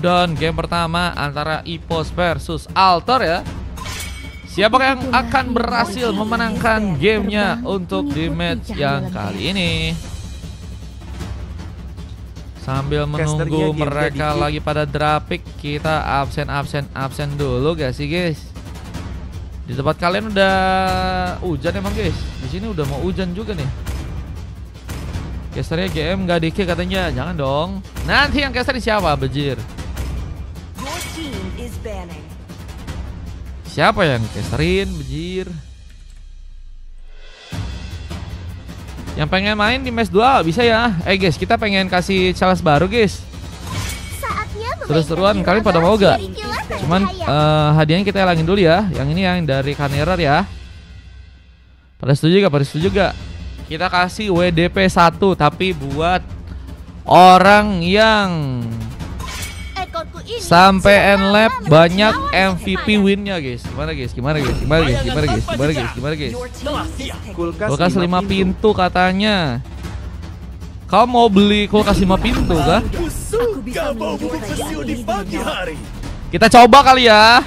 Dawn, game pertama antara EPOS versus Alter ya. Siapa yang akan berhasil memenangkan gamenya untuk di match yang kali ini? Sambil menunggu mereka lagi pada drapik, kita absen dulu gak sih guys? Di tempat kalian udah hujan emang guys? Di sini udah mau hujan juga nih. Casternya GM gak dikit katanya, jangan dong. Nanti yang caster siapa Bejir? Siapa yang casterin Bejir? Yang pengen main di match 2 bisa ya. Guys, kita pengen kasih challenge baru guys. Seru-seruan, kalian pada mau gak? Cuman hadiahnya kita hilangin dulu ya. Yang ini yang dari Kanerer ya. Pada setuju gak? Pada setuju gak? Kita kasih WDP 1 tapi buat orang yang sampai end-lap banyak MVP win-nya guys. Gimana guys? Kulkas 5 pintu katanya. Kau mau beli kulkas 5 pintu kah? Kita coba kali ya.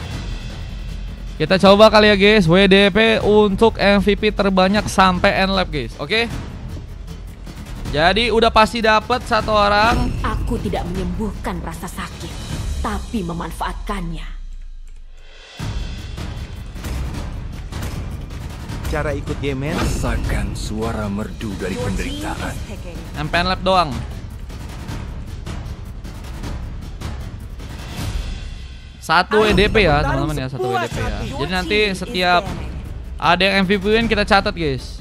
Guys, WDP untuk MVP terbanyak sampai end lap guys. Oke. Jadi udah pasti dapat satu orang. Aku tidak menyembuhkan rasa sakit, tapi memanfaatkannya. Cara ikut game, rasakan suara merdu dari penderitaan. Sampai end lap doang. Satu WDP ya teman-teman ya, satu WDP ya. Jadi nanti setiap ada yang MVP win kita catat guys.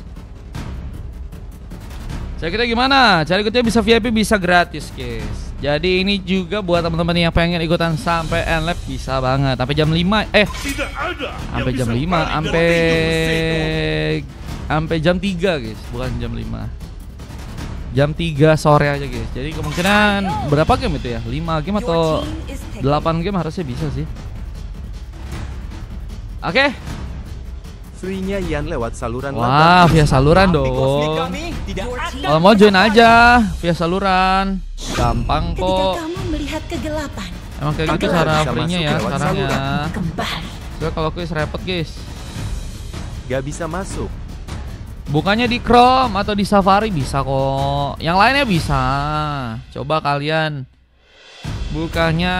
Cara kita gimana? Cara ikutnya bisa VIP, bisa gratis guys. Jadi ini juga buat teman-teman yang pengen ikutan sampai end lap bisa banget. Sampai jam 5 sampai jam 5 sampai jam 3 guys, bukan jam 5. Jam 3 sore aja guys. Jadi kemungkinan berapa game itu ya? 5 game atau 8 game harusnya bisa sih. Oke. Free-nya Yan lewat saluran. Wah, via saluran dong. Kalau mau join aja via saluran. Gampang kok. Emang kayak gitu cara free-nya ya sekarang ya. Soalnya kalau quiz repot guys. Gak bisa masuk. Bukannya di Chrome atau di Safari bisa kok. Yang lainnya bisa. Coba kalian bukannya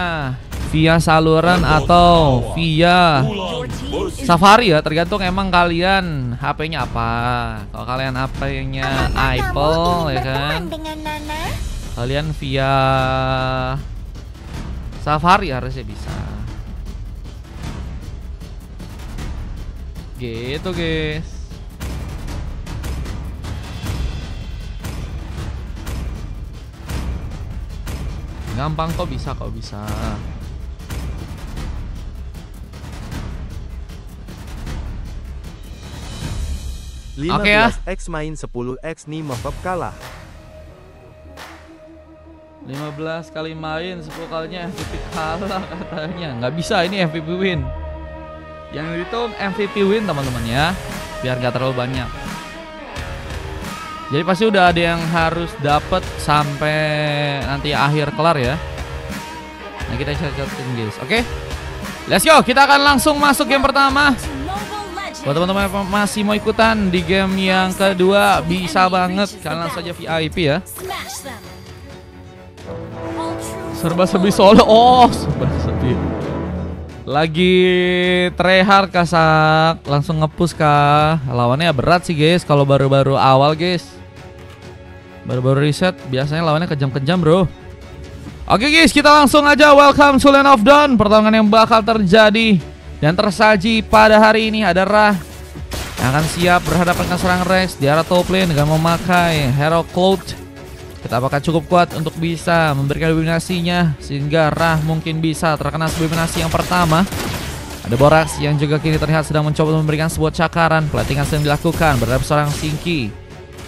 via saluran atau via Safari ya, tergantung emang kalian HP-nya apa. Kalau kalian HP-nya Apple ya kan, kalian via Safari harusnya bisa. Gitu guys. Gampang kok bisa. Oke ya. X main 10X nih mafab kalah. 15 kali main 10 kalinya MVP kalah katanya. Nggak bisa, ini MVP win. Yang itu MVP win teman-teman ya, biar nggak terlalu banyak. Jadi pasti udah ada yang harus dapat sampai nanti akhir kelar ya. Nah kita catat-catin guys. Oke, let's go. Kita akan langsung masuk game pertama. Buat teman-teman yang masih mau ikutan di game yang kedua bisa banget, kalian langsung aja VIP ya. Serba-serbi solo. Oh, serba-serbi. Lagi tryhard kasak, langsung ngepush kah? Lawannya berat sih guys kalau baru-baru awal guys. Baru-baru reset biasanya lawannya kejam-kejam bro. Oke guys, kita langsung aja welcome to Land of Dawn. Pertarungan yang bakal terjadi dan tersaji pada hari ini ada Rah yang akan siap berhadapan dengan seorang Rex di arah top lane dengan memakai Hero Cloud. Kita apakah cukup kuat untuk bisa memberikan dominasinya sehingga Rah mungkin bisa terkena dominasi yang pertama. Ada Borax yang juga kini terlihat sedang mencoba memberikan sebuah cakaran. Platingan sedang dilakukan berhadap seorang Sinki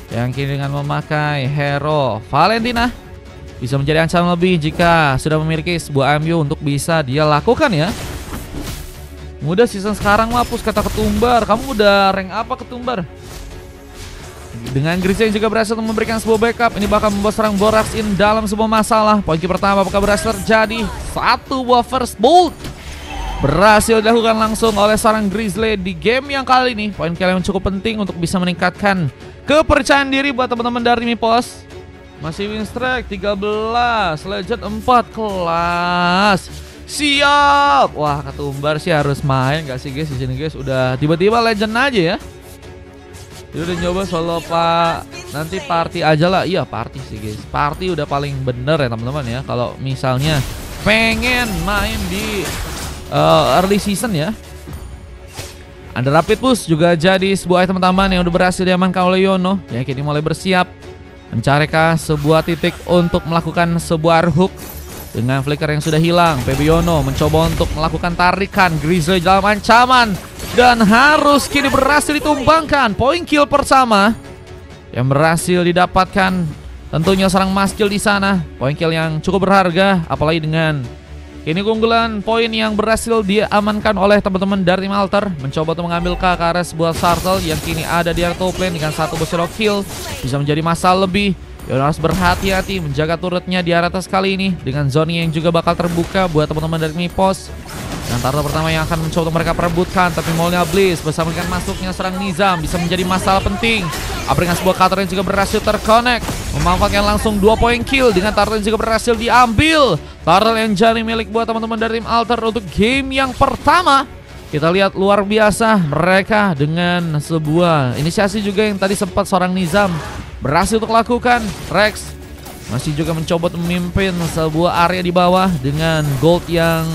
yang kini dengan memakai Hero Valentina bisa menjadi ancaman lebih jika sudah memiliki sebuah MU untuk bisa dia lakukan ya. Mudah season sekarang mah push kata Ketumbar. Kamu udah rank apa Ketumbar? Dengan Grizzly yang juga berhasil memberikan sebuah backup. Ini bakal membuat serang Borax in dalam sebuah masalah. Poin kill pertama apakah berhasil terjadi? Satu buah first bolt berhasil dilakukan langsung oleh seorang Grizzly di game yang kali ini. Poin kill yang cukup penting untuk bisa meningkatkan kepercayaan diri buat teman-teman dari Mipos. Masih win streak 13, legend 4 kelas. Siap. Wah, Ketumbar sih harus main gak sih guys di sini guys? Udah tiba-tiba legend aja ya. Dia udah nyoba solo pak, nanti party aja lah. Iya party sih guys, party udah paling bener ya teman-teman ya. Kalau misalnya pengen main di early season ya. Under Rapid Push juga jadi sebuah item tambahan yang udah berhasil diamankan oleh Yono, yang kini mulai bersiap mencarikan sebuah titik untuk melakukan sebuah hook. Dengan flicker yang sudah hilang, PB Yono mencoba untuk melakukan tarikan. Grizzly dalam ancaman dan harus kini berhasil ditumbangkan. Poin kill pertama yang berhasil didapatkan tentunya serang Maskil di sana. Poin kill yang cukup berharga, apalagi dengan kini keunggulan poin yang berhasil diamankan oleh teman-teman dari tim Alter. Mencoba untuk mengambil KKRS sebuah Sartel yang kini ada di area top lane dengan satu Bushiroad kill. Bisa menjadi masalah lebih. Yono harus berhati-hati menjaga turretnya di area atas kali ini dengan zone yang juga bakal terbuka buat teman-teman dari Mipos. Dan turtle pertama yang akan mencoba mereka perebutkan, tapi Molnya Bliss bersama dengan masuknya serang Nizam bisa menjadi masalah penting. Dengan sebuah cutter yang juga berhasil terconnect, memanfaatkan langsung 2 poin kill dengan turtle yang juga berhasil diambil. Turtle yang jadi milik buat teman-teman dari tim Alter untuk game yang pertama. Kita lihat luar biasa mereka dengan sebuah inisiasi juga yang tadi sempat seorang Nizam berhasil untuk lakukan. Rex masih juga mencoba memimpin sebuah area di bawah dengan gold yang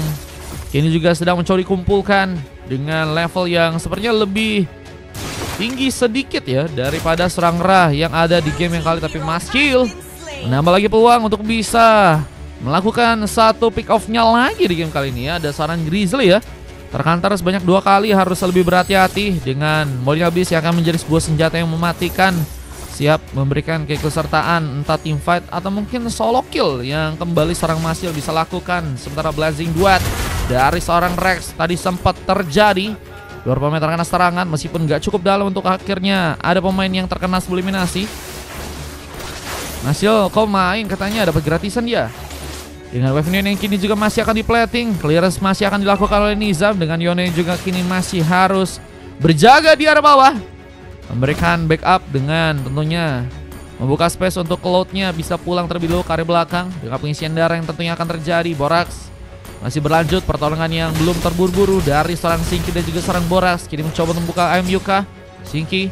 kini juga sedang mencoba dikumpulkan dengan level yang sepertinya lebih tinggi sedikit ya daripada serang Ra yang ada di game yang kali. Tapi Maskil menambah lagi peluang untuk bisa melakukan satu pick off-nya lagi di game kali ini ya. Ada seorang Grizzly ya, terkantar sebanyak 2 kali, harus lebih berhati-hati dengan Molnya Bliss yang akan menjadi sebuah senjata yang mematikan. Siap memberikan keikutsertaan entah team fight atau mungkin solo kill yang kembali seorang Maskil bisa lakukan. Sementara Blazing Duet dari seorang Rex tadi sempat terjadi. Luar pemain terkena serangan meskipun gak cukup dalam untuk akhirnya ada pemain yang terkena subliminasi. Maskil kau main katanya dapat gratisan dia. Dengan wave yang kini juga masih akan di-plating. Clearance masih akan dilakukan oleh Nizam. Dengan Yono yang juga kini masih harus berjaga di area bawah, memberikan backup dengan tentunya membuka space untuk Cloud-nya bisa pulang terlebih dahulu ke area belakang. Dengan pengisian darah yang tentunya akan terjadi. Borax masih berlanjut, pertolongan yang belum terburu-buru dari seorang Sinki dan juga seorang Borax. Kini mencoba membuka IMUK. Sinki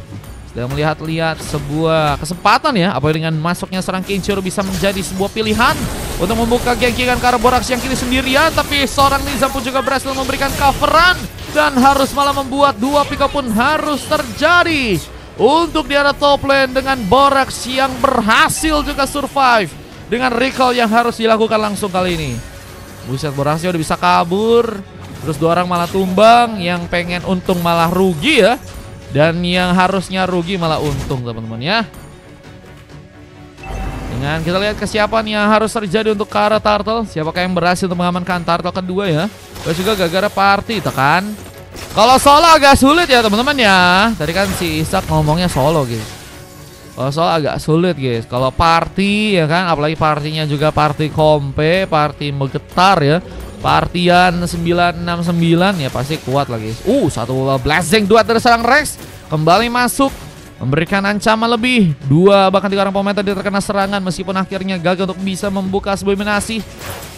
sedang melihat-lihat sebuah kesempatan ya, apalagi dengan masuknya seorang Kinchiro bisa menjadi sebuah pilihan untuk membuka gengkingan ke arah Borax yang kini sendirian. Tapi seorang Nizam pun juga berhasil memberikan coveran dan harus malah membuat 2 pick up pun harus terjadi untuk di arah top lane dengan Borax yang berhasil juga survive dengan recall yang harus dilakukan langsung kali ini. Buset, Borax udah bisa kabur, terus 2 orang malah tumbang, yang pengen untung malah rugi ya. Dan yang harusnya rugi malah untung teman-teman ya. Dengan kita lihat kesiapan yang harus terjadi untuk ke arah Turtle. Siapakah yang berhasil untuk mengamankan Turtle kedua ya. Terus juga gara-gara party tekan. Kalau solo agak sulit ya teman-teman ya. Tadi kan si Isak ngomongnya solo guys. Kalau solo agak sulit guys. Kalau party ya kan, apalagi partinya juga party kompe, party menggetar ya. Partian 969 ya pasti kuat lagi. Satu Blazing Duet dari serang Rex kembali masuk, memberikan ancaman lebih. 2 bahkan 3 orang pemain tadi terkena serangan meskipun akhirnya gagal untuk bisa membuka subliminasi.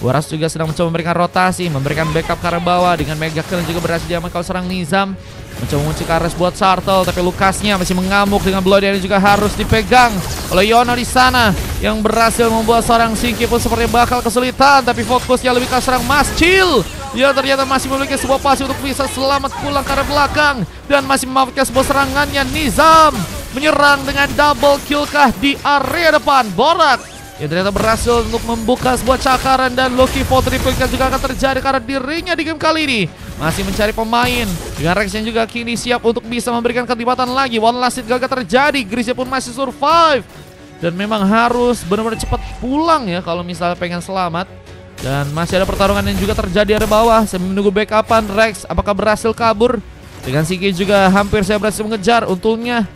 Borax juga sedang mencoba memberikan rotasi, memberikan backup ke arah bawah dengan mega kill juga berhasil diamankan serang Nizam. Mencoba mengunci KRS buat Sartel, tapi Lukasnya masih mengamuk dengan Bloody yang juga harus dipegang oleh Yono di sana, yang berhasil membuat seorang Sinki pun seperti bakal kesulitan. Tapi fokusnya lebih ke serang Maskil yang ternyata masih memiliki sebuah pasi untuk bisa selamat pulang ke arah belakang dan masih memanfaatkan sebuah serangannya. Nizam menyerang dengan double kill kah di area depan. Borax yang ternyata berhasil untuk membuka sebuah cakaran dan Lucky for triple kill juga akan terjadi karena dirinya di game kali ini masih mencari pemain. Dengan Rex yang juga kini siap untuk bisa memberikan ketibatan lagi. One last hit gagal terjadi. Grizzly pun masih survive dan memang harus benar-benar cepat pulang ya kalau misalnya pengen selamat. Dan masih ada pertarungan yang juga terjadi di area bawah sambil menunggu backupan. Rex apakah berhasil kabur? Dengan Sinki juga hampir saya berhasil mengejar. Untungnya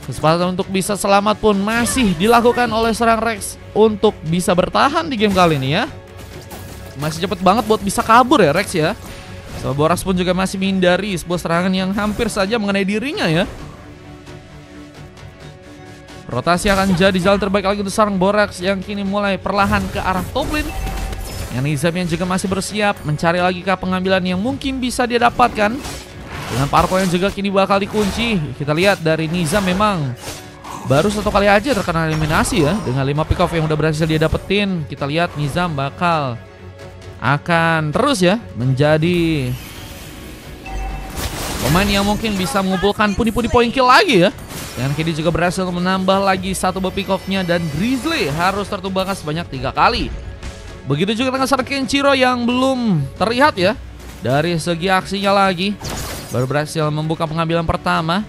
Kesempatan untuk bisa selamat pun masih dilakukan oleh serang Rex untuk bisa bertahan di game kali ini ya. Masih cepet banget buat bisa kabur ya Rex ya. So, Borax pun juga masih menghindari sebuah serangan yang hampir saja mengenai dirinya ya. Rotasi akan jadi jalan terbaik lagi untuk serang Borax yang kini mulai perlahan ke arah top lane. Yang Nizam yang juga masih bersiap mencari lagi ke pengambilan yang mungkin bisa dia dapatkan. Dengan parkour yang juga kini bakal dikunci. Kita lihat dari Nizam memang baru 1 kali aja terkena eliminasi ya. Dengan 5 pick off yang udah berhasil dia dapetin. Kita lihat Nizam bakal akan terus ya menjadi pemain yang mungkin bisa mengumpulkan pundi-pundi poin kill lagi ya. Dan kini juga berhasil menambah lagi 1 pick off-nya. Dan Grizzly harus tertumbangkan sebanyak 3 kali. Begitu juga dengan serang Kenshiro yang belum terlihat ya. Dari segi aksinya lagi baru berhasil membuka pengambilan pertama.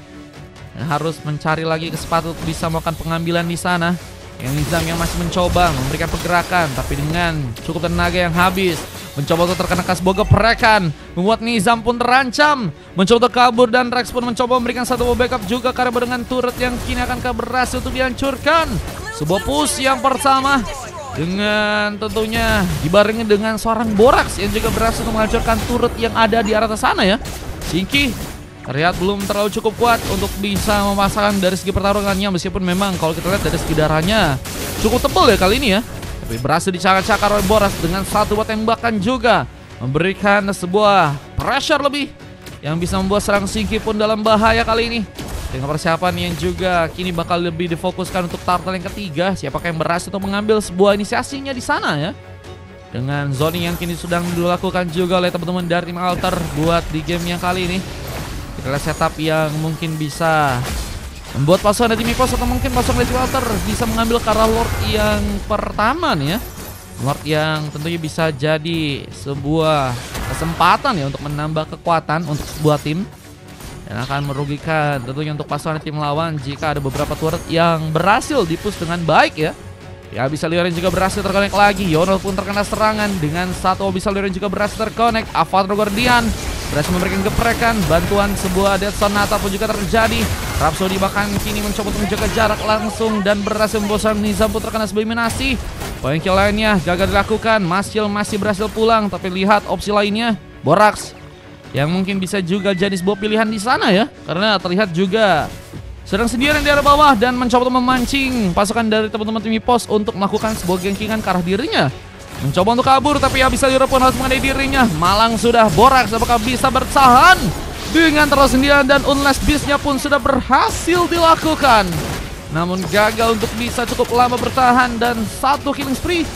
Dan harus mencari lagi kesempatan untuk bisa melakukan pengambilan di sana. Yang Nizam yang masih mencoba memberikan pergerakan, tapi dengan cukup tenaga yang habis. Mencoba untuk terkena sebuah geprekan, membuat Nizam pun terancam. Mencoba untuk kabur dan Rex pun mencoba memberikan satu backup juga karena dengan turret yang kini akan berhasil untuk dihancurkan. Sebuah push yang pertama dengan tentunya dibarengi dengan seorang Borax yang juga berhasil untuk menghancurkan turret yang ada di arah sana ya. Shinky terlihat belum terlalu cukup kuat untuk bisa memasangkan dari segi pertarungannya, meskipun memang kalau kita lihat dari segi darahnya cukup tebal ya kali ini ya. Tapi berhasil dicakar-cakar oleh Borax dengan satu buat tembakan juga, memberikan sebuah pressure lebih yang bisa membuat serang Shinky pun dalam bahaya kali ini. Dengan persiapan yang juga kini bakal lebih difokuskan untuk turtle yang ketiga, siapakah yang berhasil untuk mengambil sebuah inisiasinya di sana ya. Dengan zoning yang kini sedang dilakukan juga oleh teman-teman dari tim Alter buat di game yang kali ini. Kita lihat setup yang mungkin bisa membuat pasukan dari Mipos atau mungkin pasukan dari Alter bisa mengambil ke arah Lord yang pertama nih ya. Lord yang tentunya bisa jadi sebuah kesempatan ya untuk menambah kekuatan untuk sebuah tim. Dan akan merugikan tentunya untuk pasukan tim lawan jika ada beberapa turret yang berhasil dipush dengan baik ya. Ya, bisa Liorin juga berhasil terkonek lagi. Yono pun terkena serangan dengan satu bisa Liorin juga berhasil terkonek. Avatar Guardian berhasil memberikan geprekan. Bantuan sebuah Death Sonata pun juga terjadi. Rhapsody bahkan kini mencoba untuk menjaga jarak langsung dan berhasil membosan. Nizam pun terkena sebuah eliminasi. Poin kill lainnya gagal dilakukan. Masyil masih berhasil pulang, tapi lihat opsi lainnya Borax yang mungkin bisa juga jadi sebuah pilihan di sana ya, karena terlihat juga sedang sendirian di arah bawah dan mencoba untuk memancing pasukan dari teman-teman tim Mipos untuk melakukan sebuah gankingan ke arah dirinya. Mencoba untuk kabur, tapi ya bisa Liro pun harus mengenai dirinya. Malang sudah Borax apakah bisa bertahan dengan terlalu sendirian, dan Unless Beast-nya pun sudah berhasil dilakukan. Namun gagal untuk bisa cukup lama bertahan dan satu killing spree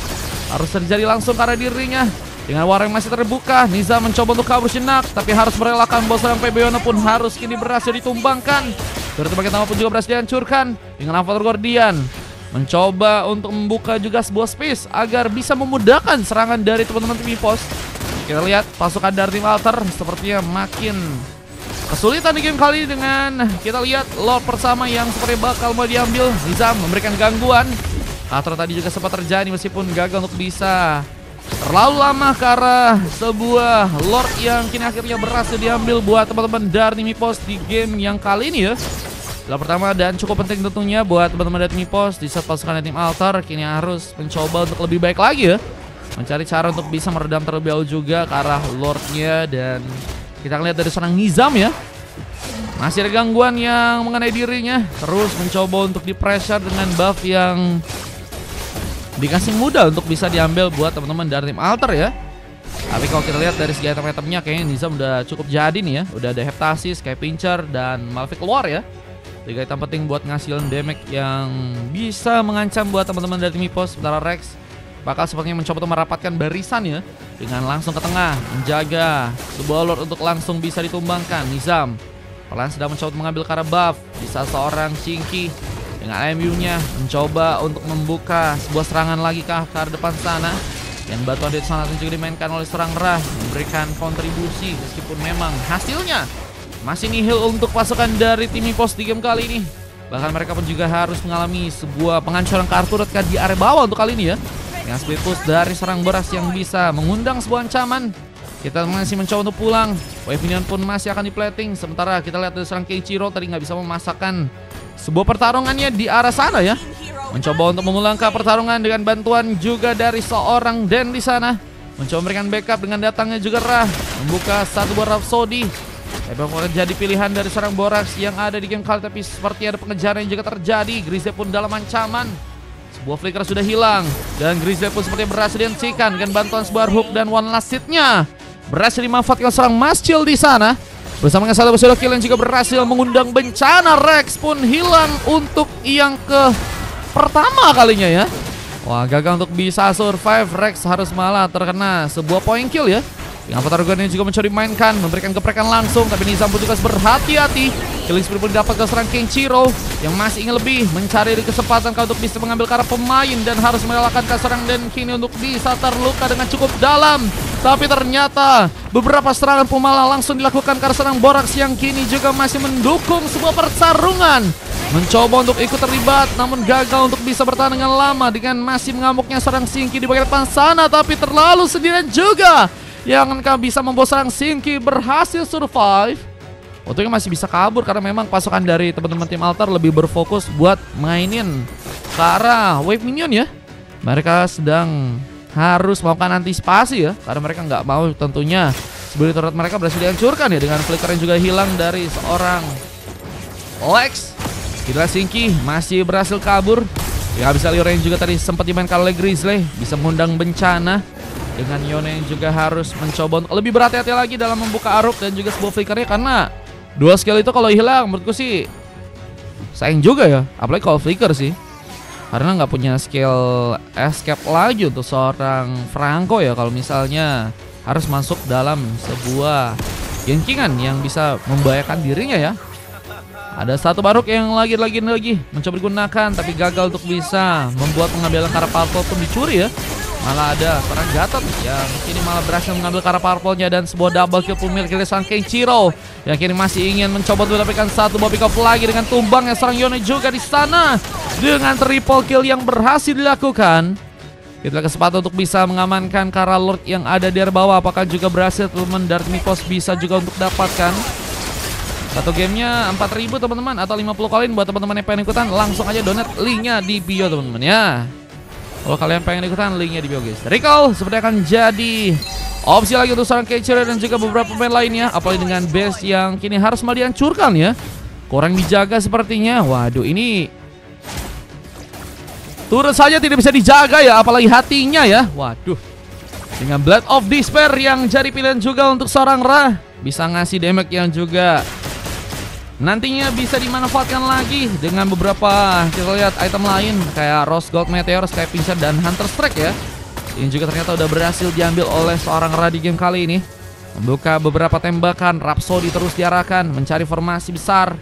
harus terjadi langsung ke arah dirinya. Dengan war yang masih terbuka, Nizam mencoba untuk kabur sejenak, tapi harus merelakan bos serang PB Yono pun harus kini berhasil ditumbangkan. Turret bagian utama pun juga berhasil dihancurkan. Dengan Avatar Guardian mencoba untuk membuka juga sebuah space agar bisa memudahkan serangan dari teman-teman tim Mipos. Kita lihat pasukan dari tim Alter sepertinya makin kesulitan di game kali ini. Dengan kita lihat Lord bersama yang seperti bakal mau diambil. Nizam memberikan gangguan. Katro tadi juga sempat terjadi meskipun gagal untuk bisa terlalu lama ke arah sebuah Lord yang kini akhirnya berhasil diambil buat teman-teman dari Mipos di game yang kali ini ya. Yang pertama dan cukup penting tentunya buat teman-teman dari Mipos di saat pasukan tim Alter kini harus mencoba untuk lebih baik lagi ya, mencari cara untuk bisa meredam terlebih dahulu juga ke arah Lordnya. Dan kita lihat dari seorang Nizam ya, masih ada gangguan yang mengenai dirinya, terus mencoba untuk di pressure dengan buff yang dikasih mudah untuk bisa diambil buat teman-teman dari tim Alter ya. Tapi kalau kita lihat dari segi item-itemnya kayaknya Nizam udah cukup jadi nih ya. Udah ada Heptasis, Sky Pincher, dan Malefic keluar ya. 3 item penting buat ngasilin damage yang bisa mengancam buat teman-teman dari tim Mipos. Sementara Rex bakal sepertinya mencoba untuk merapatkan barisan ya, dengan langsung ke tengah menjaga sebuah Lord untuk langsung bisa ditumbangkan. Nizam pelan sedang mencoba mengambil karena buff. Bisa seorang Shinky dengan AMU-nya mencoba untuk membuka sebuah serangan lagi ke arah depan sana. Dan bantuan dari sana juga dimainkan oleh serang Rah, memberikan kontribusi meskipun memang hasilnya masih nihil untuk pasukan dari tim Mipos di game kali ini. Bahkan mereka pun juga harus mengalami sebuah penghancuran kartu turret di area bawah untuk kali ini ya. Dengan split push dari serang Borax yang bisa mengundang sebuah ancaman. Kita masih mencoba untuk pulang. Wave Minion pun masih akan di plating. Sementara kita lihat dari serang Kenshiro tadi nggak bisa memasakkan sebuah pertarungannya di arah sana ya. Mencoba untuk memulangkan pertarungan dengan bantuan juga dari seorang Den di sana. Mencoba memberikan backup dengan datangnya juga Ra. Membuka satu buah Rhapsody. Tapi akan jadi pilihan dari seorang Borax yang ada di game kali. Tapi seperti ada pengejaran yang juga terjadi. Grizzly pun dalam ancaman. Sebuah flicker sudah hilang. Dan Grizzly pun seperti berhasil dihentikan dengan bantuan sebuah hook dan one last hit-nya. Berhasil dimanfaatkan seorang Mascil di sana. Bersama dengan satu shadow kill yang juga berhasil mengundang bencana. Rex pun hilang untuk yang pertama kalinya ya. Wah, gagal untuk bisa survive. Rex harus malah terkena sebuah point kill ya. Yang Avatar Guardian juga mencoba dimainkan, memberikan geprekan langsung, tapi Nizam pun juga berhati-hati. Killing spree pun dapat ke serang Kenshiro yang masih ingin lebih mencari kesempatan untuk bisa mengambil karena pemain dan harus mengalahkan serang Denkini untuk bisa terluka dengan cukup dalam. Tapi ternyata beberapa serangan Pumala langsung dilakukan karena serang Borax yang kini juga masih mendukung sebuah pertarungan. Mencoba untuk ikut terlibat namun gagal untuk bisa bertahan dengan lama dengan masih mengamuknya serang Shinki di bagian depan sana, tapi terlalu sendirian juga. Yang akan bisa membawa serang Shinki berhasil survive. Untungnya masih bisa kabur karena memang pasukan dari teman-teman tim Altar lebih berfokus buat mainin ke arah wave minion ya. Mereka sedang harus melakukan antisipasi ya, karena mereka nggak mau tentunya sebelum turret mereka berhasil dihancurkan ya dengan flicker yang juga hilang dari seorang Lex. Kira Shinki masih berhasil kabur. Ya bisa Liore yang juga tadi sempat dimainkan oleh Grizzly, bisa mengundang bencana. Dengan Yone yang juga harus mencoba untuk lebih berhati-hati lagi dalam membuka Aruk dan juga sebuah flickernya, karena dua skill itu kalau hilang menurutku sih sayang juga ya, apalagi kalau flicker sih, karena nggak punya skill escape lagi untuk seorang Franco ya kalau misalnya harus masuk dalam sebuah gankingan yang bisa membahayakan dirinya ya. Ada satu Baruk yang lagi mencoba digunakan tapi gagal untuk bisa membuat pengambilan Kara Purple pun dicuri ya. Malah ada seorang Gatot yang kini malah berhasil mengambil Kara Purple-nya dan sebuah double kill pun milik sang Kenshiro yang kini masih ingin mencoba untuk mendapatkan satu buah pick up lagi dengan tumbangnya seorang Yone juga di sana dengan triple kill yang berhasil dilakukan. Kita kesempatan untuk bisa mengamankan Kara Lord yang ada di bawah. Apakah juga berhasil teman Dark Mythos bisa juga untuk dapatkan satu gamenya 4.000 teman-teman atau 50 koin buat teman-teman yang pengen ikutan, langsung aja donate linknya di bio teman-teman ya. Kalau kalian pengen ikutan, linknya di bio guys. Recall seperti akan jadi opsi lagi untuk seorang Kenshiro dan juga beberapa pemain lainnya. Apalagi dengan base yang kini harus malah dihancurkan ya. Kurang dijaga sepertinya. Waduh, ini turut saja tidak bisa dijaga ya, apalagi hatinya ya. Waduh. Dengan Blood of Despair yang jadi pilihan juga untuk seorang Ra, bisa ngasih damage yang juga nantinya bisa dimanfaatkan lagi dengan beberapa, kita lihat item lain kayak Rose Gold Meteor, Sky Pincer dan Hunter Strike ya. Ini juga ternyata udah berhasil diambil oleh seorang Ra di game kali ini. Membuka beberapa tembakan, Rhapsody terus diarahkan mencari formasi besar.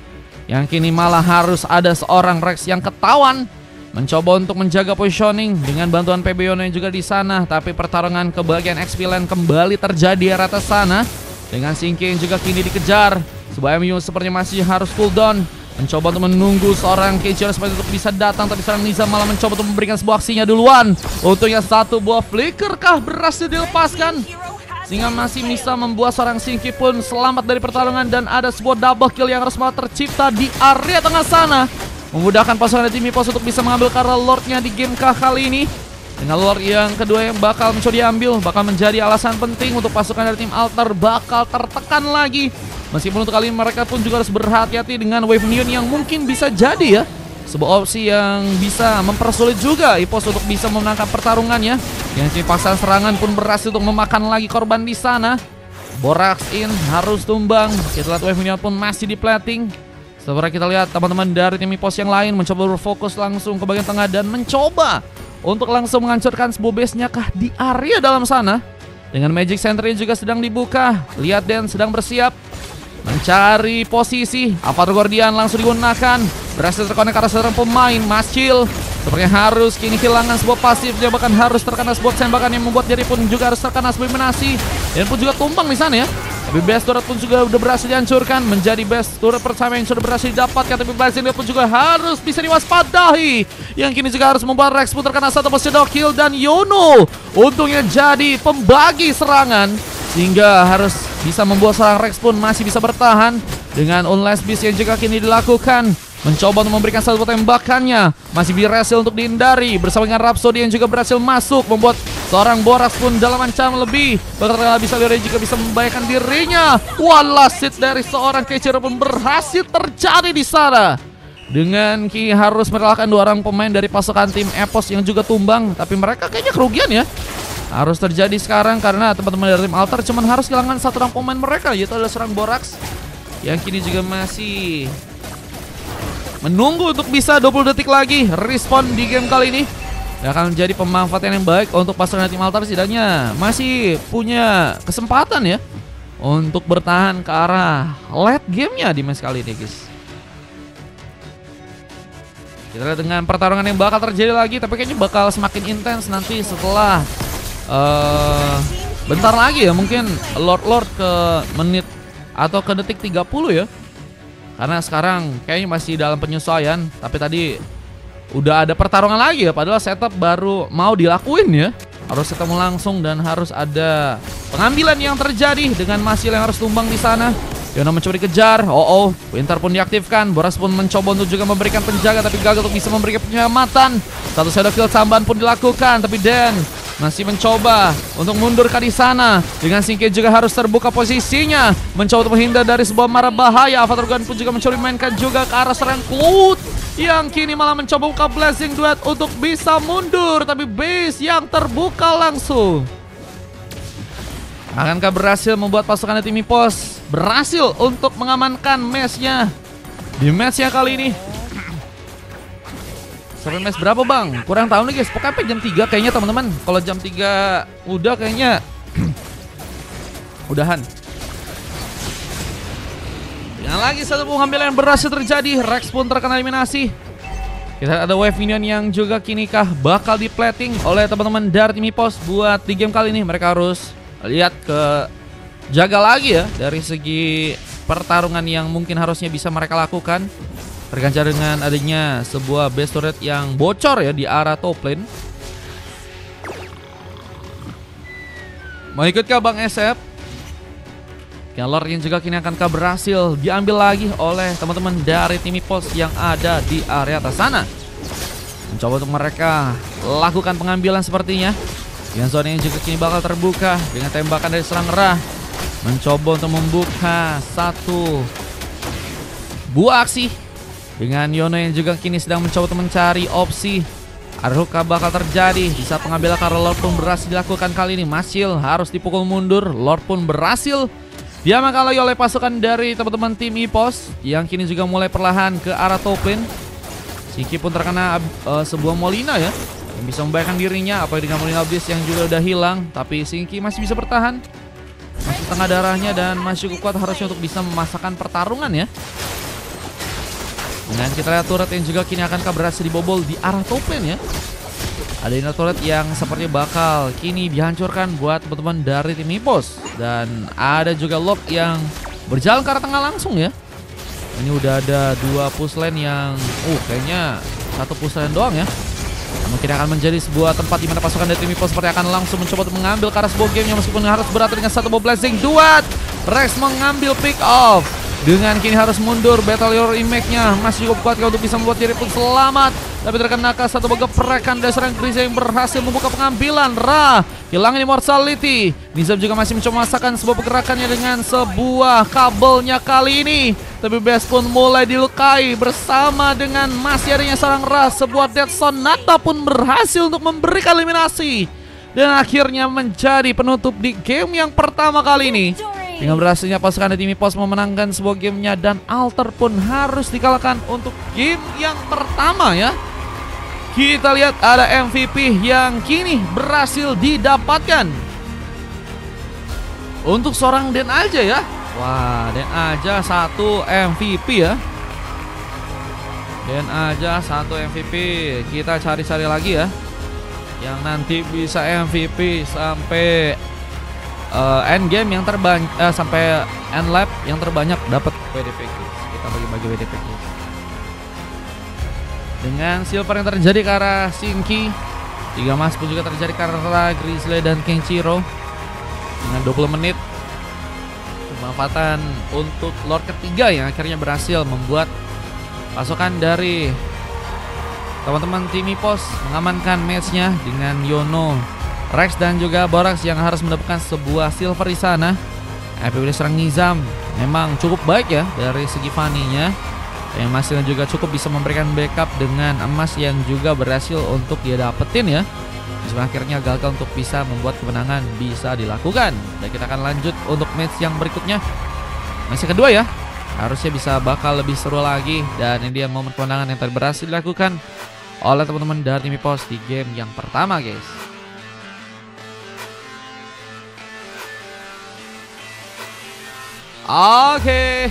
Yang kini malah harus ada seorang Rex yang ketahuan mencoba untuk menjaga positioning dengan bantuan PB Yono yang juga di sana. Tapi pertarungan ke bagian XP lane kembali terjadi di atas sana dengan Shinki yang juga kini dikejar. Sebuah MU sepertinya masih harus cooldown, mencoba untuk menunggu seorang Kenshiro supaya untuk bisa datang, tapi seorang Nizam malah mencoba untuk memberikan sebuah aksinya duluan. Untungnya satu buah flicker kah berhasil dilepaskan sehingga masih bisa membuat seorang Shinki pun selamat dari pertarungan. Dan ada sebuah double kill yang harus malah tercipta di area tengah sana, memudahkan pasukan dari tim Mythos untuk bisa mengambil Kara Lordnya di game kali ini. Dengan Lord yang kedua yang bakal mencoba diambil, bakal menjadi alasan penting untuk pasukan dari tim Altar bakal tertekan lagi. Meskipun untuk kali ini mereka pun juga harus berhati-hati dengan wave minion yang mungkin bisa jadi ya sebuah opsi yang bisa mempersulit juga EVOS untuk bisa memenangkan pertarungannya. Yang paksa serangan pun berhasil untuk memakan lagi korban di sana. Borax in harus tumbang. Kita lihat wave minion pun masih di plating. Setelah kita lihat teman-teman dari tim EVOS yang lain mencoba berfokus langsung ke bagian tengah dan mencoba untuk langsung menghancurkan sebuah base-nya kah di area dalam sana. Dengan Magic Center juga sedang dibuka. Lihat Dan sedang bersiap mencari posisi. Avatar Guardian langsung digunakan. Berhasil terkonek ke arah seorang pemain Mascil. Sepertinya harus kini kehilangan sebuah pasifnya, bahkan harus terkena sebuah tembakan yang membuat diri pun juga harus terkena sebuah eliminasi. Dan pun juga tumbang di sana ya. Tapi base turret pun juga udah berhasil dihancurkan, menjadi base turret pertama yang sudah berhasil didapatkan. Tapi Blazing pun juga harus bisa diwaspadai, yang kini juga harus membuat Rex pun terkena satu shadow kill. Dan Yono untungnya jadi pembagi serangan, sehingga harus bisa membuat seorang Rex pun masih bisa bertahan dengan Unless Beast yang juga kini dilakukan. mencoba untuk memberikan satu tembakannya. Masih berhasil untuk dihindari bersama dengan Rhapsody yang juga berhasil masuk, membuat seorang Borax pun dalam ancaman lebih. Bahkan bisa Leroy juga bisa membahayakan dirinya. Last hit dari seorang Keiichiro pun berhasil terjadi di sana. Dengan Ki harus merelakan 2 orang pemain dari pasukan tim EPOS yang juga tumbang. Tapi mereka kayaknya kerugian ya. Harus terjadi sekarang karena teman-teman dari tim Alter cuman harus kehilangan 1 orang pemain mereka, yaitu adalah seorang Borax yang kini juga masih menunggu untuk bisa 20 detik lagi respon di game kali ini. Akan menjadi pemanfaatan yang baik untuk pasukan tim Alter, setidaknya masih punya kesempatan ya untuk bertahan ke arah late gamenya di match kali ini, guys. Kita lihat dengan pertarungan yang bakal terjadi lagi, tapi kayaknya bakal semakin intens nanti setelah bentar lagi ya, mungkin Lord ke menit atau ke detik 30 ya. Karena sekarang kayaknya masih dalam penyesuaian, tapi tadi udah ada pertarungan lagi ya, padahal setup baru mau dilakuin ya. Harus ketemu langsung dan harus ada pengambilan yang terjadi dengan Masil yang harus tumbang di sana. Yona mencoba dikejar, Winter pun diaktifkan. Borax pun mencoba untuk juga memberikan penjaga, tapi gagal untuk bisa memberikan penyelamatan. Satu shadow kill tambahan pun dilakukan, tapi Dan masih mencoba untuk mundur ke di sana. Dengan Shinki juga harus terbuka posisinya, mencoba untuk menghindar dari sebuah mara bahaya. Avatar Gun pun juga mencoba dimainkan juga ke arah serangan Cloud, yang kini malah mencoba buka Blazing Duet untuk bisa mundur, tapi base yang terbuka langsung. Akankah berhasil membuat pasukan tim EPOS berhasil untuk mengamankan matchnya di matchnya kali ini? Sampai match berapa bang? Kurang tahu nih guys, pokoknya sampai jam 3 kayaknya teman-teman. Kalau jam 3 udah kayaknya udahan. Dengan lagi satu pengambilan yang berhasil terjadi, Rex pun terkena eliminasi. Kita ada wave minion yang juga kini bakal di-plating oleh teman-teman dari tim EPOS buat di game kali ini. Mereka harus lihat ke jaga lagi ya dari segi pertarungan yang mungkin harusnya bisa mereka lakukan. Terganjar dengan adanya sebuah base turret yang bocor ya di arah top lane. Mau ikutkah Bang Esep? Lord yang juga kini akankah berhasil diambil lagi oleh teman-teman dari tim EPOS yang ada di area atas sana. Mencoba untuk mereka lakukan pengambilan sepertinya. Yang zona yang juga kini bakal terbuka dengan tembakan dari serang Ra. Mencoba untuk membuka satu buah aksi. Dengan Yono yang juga kini sedang mencoba untuk mencari opsi. Adakah bakal terjadi di saat pengambilan karena Lord pun berhasil dilakukan kali ini. Masil harus dipukul mundur. Lord pun berhasil diamankan lagi oleh pasukan dari teman-teman tim EPOS yang kini juga mulai perlahan ke arah top lane. Shinki pun terkena sebuah Molina ya, yang bisa membahayakan dirinya. Apalagi dengan Molina Abyss yang juga udah hilang, tapi Shinki masih bisa bertahan. Masih tengah darahnya dan masih cukup kuat harusnya untuk bisa memasakkan pertarungan ya. Dan kita lihat turret yang juga kini akankah berhasil dibobol di arah top lane ya. Ada inner turret yang sepertinya bakal kini dihancurkan buat teman-teman dari tim EPOS. Dan ada juga Lord yang berjalan ke arah tengah langsung ya. Ini udah ada 2 push lane yang kayaknya 1 push lane doang ya. Mungkin akan menjadi sebuah tempat di mana pasukan dari tim EPOS seperti akan langsung mencoba untuk mengambil ke arah sebuah game yang meskipun harus beratur dengan satu Blazing Duet. Rex mengambil pick off. Dengan kini harus mundur, Battle Your Image-nya masih cukup kuat untuk bisa membuat diri pun selamat. Tapi terkena satu geprekan dari seorang Griza yang berhasil membuka pengambilan. Ra hilangin immortality. Nizam juga masih mencoba memasakkan sebuah pergerakannya dengan sebuah kabelnya kali ini. Tapi Best pun mulai dilukai bersama dengan masih adanya seorang Ra. Sebuah Death Sonata pun berhasil untuk memberikan eliminasi. Dan akhirnya menjadi penutup di game yang pertama kali ini. Dengan berhasilnya pasukan dari tim EPOS memenangkan sebuah gamenya dan Alter pun harus dikalahkan untuk game yang pertama ya. Kita lihat ada MVP yang kini berhasil didapatkan untuk seorang Den aja ya. Wah, Den aja 1 MVP ya. Den aja 1 MVP. Kita cari-cari lagi ya, yang nanti bisa MVP sampai end game yang terbanyak, sampai end lap yang terbanyak dapat WD package. Kita bagi-bagi WD package. Dengan silver yang terjadi ke arah Shinki, 3 emas pun juga terjadi ke arah Grizzly dan Keiichiro. Dengan 20 menit pemanfaatan untuk Lord ketiga yang akhirnya berhasil membuat Pasukan dari teman-teman tim Epos mengamankan matchnya dengan Yono, Rex dan juga Borax yang harus mendapatkan sebuah silver di sana. FPWD serang Nizam memang cukup baik ya dari segi Fanny-nya, yang masih juga cukup bisa memberikan backup dengan emas yang juga berhasil untuk dia dapetin ya. Meskipun akhirnya gagal untuk bisa membuat kemenangan bisa dilakukan. Dan kita akan lanjut untuk match yang berikutnya. Match yang kedua ya, harusnya bisa bakal lebih seru lagi. Dan ini dia momen kemenangan yang tadi berhasil dilakukan oleh teman-teman dari tim Epos di game yang pertama guys. Oke.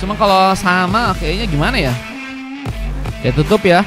Cuma kalau sama kayaknya gimana ya? Ya tutup ya.